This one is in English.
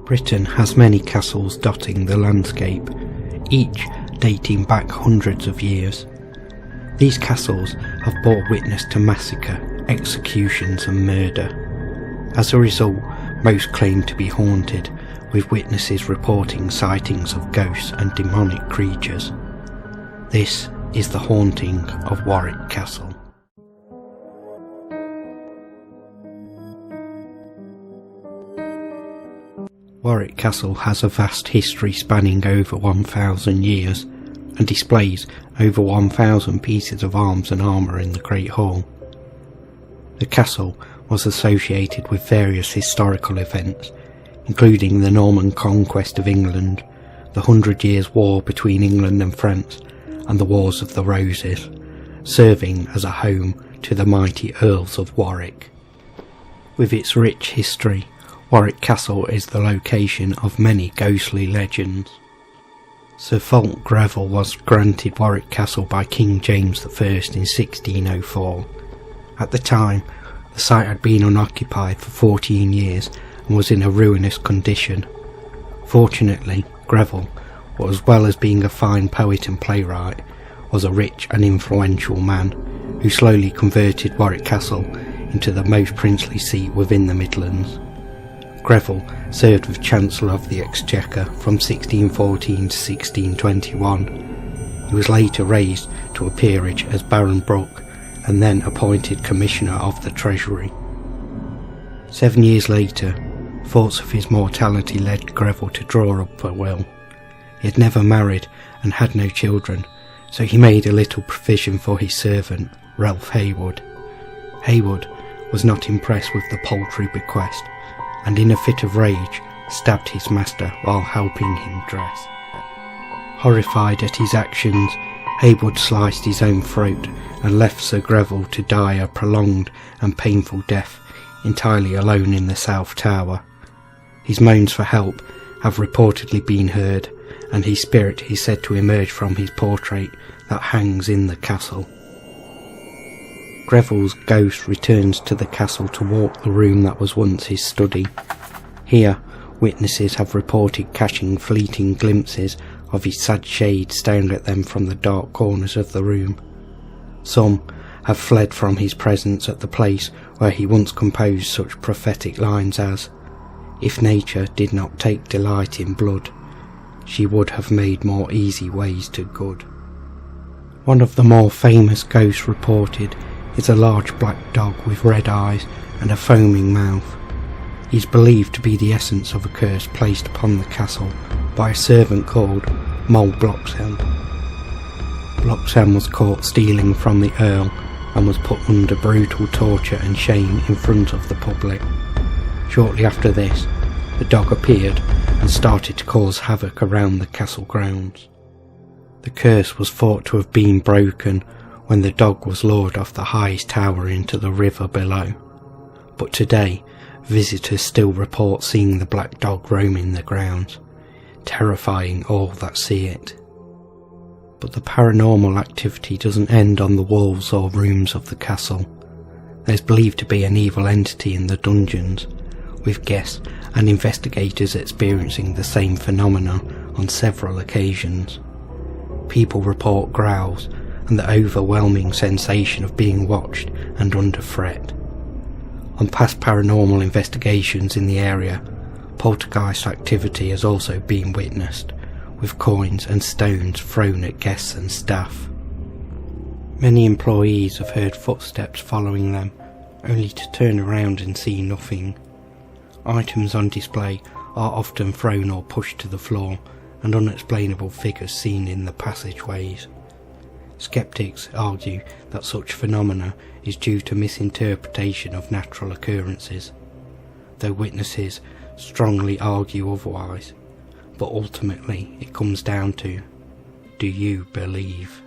Britain has many castles dotting the landscape, each dating back hundreds of years. These castles have bore witness to massacre, executions and murder. As a result, most claim to be haunted, with witnesses reporting sightings of ghosts and demonic creatures. This is the haunting of Warwick Castle. Warwick Castle has a vast history spanning over 1,000 years and displays over 1,000 pieces of arms and armour in the Great Hall. The castle was associated with various historical events, including the Norman conquest of England, the 100 Years' War between England and France, and the Wars of the Roses, serving as a home to the mighty Earls of Warwick. With its rich history, Warwick Castle is the location of many ghostly legends. Sir Fulk Greville was granted Warwick Castle by King James I in 1604. At the time, the site had been unoccupied for 14 years and was in a ruinous condition. Fortunately, Greville, as well as being a fine poet and playwright, was a rich and influential man who slowly converted Warwick Castle into the most princely seat within the Midlands. Greville served as Chancellor of the Exchequer from 1614 to 1621. He was later raised to a peerage as Baron Brooke and then appointed Commissioner of the Treasury. 7 years later, thoughts of his mortality led Greville to draw up a will. He had never married and had no children, so he made a little provision for his servant, Ralph Heywood. Heywood was not impressed with the paltry bequest, and in a fit of rage stabbed his master while helping him dress. Horrified at his actions, Heywood sliced his own throat and left Sir Greville to die a prolonged and painful death entirely alone in the South Tower. His moans for help have reportedly been heard, and his spirit is said to emerge from his portrait that hangs in the castle. Greville's ghost returns to the castle to walk the room that was once his study. Here, witnesses have reported catching fleeting glimpses of his sad shade staring at them from the dark corners of the room. Some have fled from his presence at the place where he once composed such prophetic lines as, "If nature did not take delight in blood, she would have made more easy ways to good." One of the more famous ghosts reported is a large black dog with red eyes and a foaming mouth. He is believed to be the essence of a curse placed upon the castle by a servant called Moll Bloxham. Bloxham was caught stealing from the Earl and was put under brutal torture and shame in front of the public. Shortly after this, the dog appeared and started to cause havoc around the castle grounds. The curse was thought to have been broken when the dog was lured off the highest tower into the river below, but today visitors still report seeing the black dog roaming the grounds, terrifying all that see it. But the paranormal activity doesn't end on the walls or rooms of the castle. There's believed to be an evil entity in the dungeons, with guests and investigators experiencing the same phenomena on several occasions. People report growls and the overwhelming sensation of being watched and under threat. On past paranormal investigations in the area, poltergeist activity has also been witnessed, with coins and stones thrown at guests and staff. Many employees have heard footsteps following them, only to turn around and see nothing. Items on display are often thrown or pushed to the floor, and unexplainable figures seen in the passageways. Skeptics argue that such phenomena is due to misinterpretation of natural occurrences, though witnesses strongly argue otherwise. But ultimately it comes down to, do you believe?